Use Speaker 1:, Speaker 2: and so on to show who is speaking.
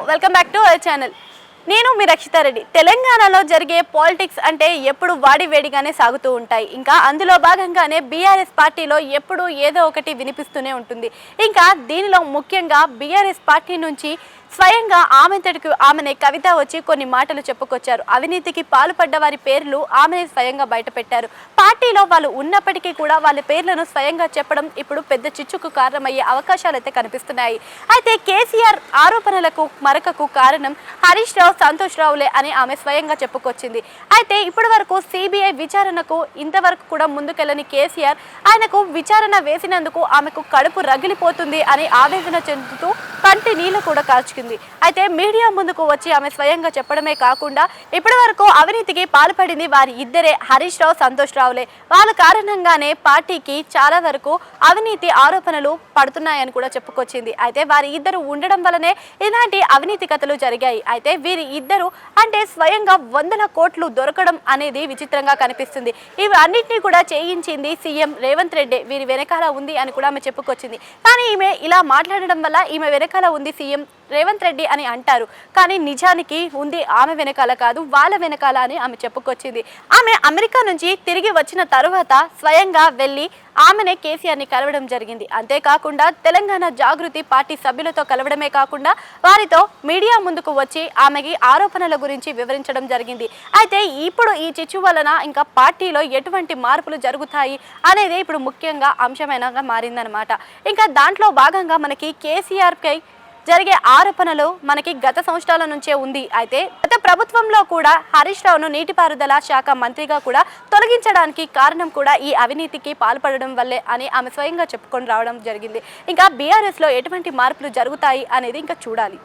Speaker 1: Welcome back to our channel. నేను మీ రక్షితారెడ్డి. తెలంగాణలో జరిగే పాలిటిక్స్ అంటే ఎప్పుడు వాడివేడిగానే సాగుతూ ఉంటాయి. ఇంకా అందులో భాగంగానే బీఆర్ఎస్ పార్టీలో ఎప్పుడు ఏదో ఒకటి వినిపిస్తూనే ఉంటుంది. ఇంకా దీనిలో ముఖ్యంగా బీఆర్ఎస్ పార్టీ నుంచి స్వయంగా ఆమెనే కవిత వచ్చి కొన్ని మాటలు చెప్పుకొచ్చారు. అవినీతికి పాల్పడ్డ వారి పేర్లు ఆమెనే స్వయంగా బయటపెట్టారు. పార్టీలో వాళ్ళు ఉన్నప్పటికీ కూడా వాళ్ళ పేర్లను స్వయంగా చెప్పడం ఇప్పుడు పెద్ద చిచ్చుకు కారణమయ్యే అవకాశాలు అయితే కనిపిస్తున్నాయి. అయితే కేసీఆర్ ఆరోపణలకు మరకకు కారణం హరీష్ రావు, సంతోష్ రావులే అని ఆమె స్వయంగా చెప్పుకొచ్చింది. అయితే ఇప్పటి వరకు సిబిఐ విచారణకు ఇంతవరకు కూడా ముందుకెళ్లని కేసీఆర్ ఆయనకు విచారణ వేసినందుకు ఆమెకు కడుపు రగిలిపోతుంది అని ఆవేదన చెందుతూ కంటి నీళ్లు కూడా కార్చుకుంది. అయితే మీడియా ముందుకు వచ్చి ఆమె స్వయంగా చెప్పడమే కాకుండా ఇప్పటి వరకు అవినీతికి పాల్పడింది వారి ఇద్దరే, హరీష్ రావు, సంతోష్ రావులే. వాళ్ళ కారణంగానే పార్టీకి చాలా వరకు అవినీతి ఆరోపణలు పడుతున్నాయని కూడా చెప్పుకొచ్చింది. అయితే వారి ఇద్దరు ఉండడం వల్లనే ఇలాంటి అవినీతి కథలు జరిగాయి. అయితే వీరి ఇద్దరు అంటే స్వయంగా 100 కోట్లు దొరకడం అనేది విచిత్రంగా కనిపిస్తుంది. ఇవి అన్నింటినీ కూడా చేయించింది సీఎం రేవంత్ రెడ్డి, వీరి వెనకాల ఉంది అని కూడా ఆమె చెప్పుకొచ్చింది. కానీ ఈమె ఇలా మాట్లాడడం వల్ల ఈమె వెనకాల ఉంది సీఎం రేవంత్ రెడ్డి అని అంటారు, కానీ నిజానికి ఉంది ఆమె వెనకాల కాదు, వాళ్ళ వెనకాల అని ఆమె చెప్పుకొచ్చింది. ఆమె అమెరికా నుంచి తిరిగి వచ్చిన తరువాత స్వయంగా వెళ్ళి ఆమెనే కేసీఆర్ని కలవడం జరిగింది. అంతేకాకుండా తెలంగాణ జాగృతి పార్టీ సభ్యులతో కలవడమే కాకుండా వారితో మీడియా ముందుకు వచ్చి ఆమెకి ఆరోపణల గురించి వివరించడం జరిగింది. అయితే ఇప్పుడు ఈ చిచ్చు వలన ఇంకా పార్టీలో ఎటువంటి మార్పులు జరుగుతాయి అనేది ఇప్పుడు ముఖ్యంగా అంశమైనగా మారిందనమాట. ఇంకా దాంట్లో భాగంగా మనకి కేసీఆర్పై జరిగే ఆరోపణలు మనకి గత సంవత్సరాల నుంచే ఉంది. అయితే గత ప్రభుత్వంలో కూడా హరీష్ రావును నీటిపారుదల శాఖ మంత్రిగా కూడా తొలగించడానికి కారణం కూడా ఈ అవినీతికి పాల్పడడం వల్లే అని ఆమె స్వయంగా చెప్పుకొని రావడం జరిగింది. ఇంకా బీఆర్ఎస్లో ఎటువంటి మార్పులు జరుగుతాయి అనేది ఇంకా చూడాలి.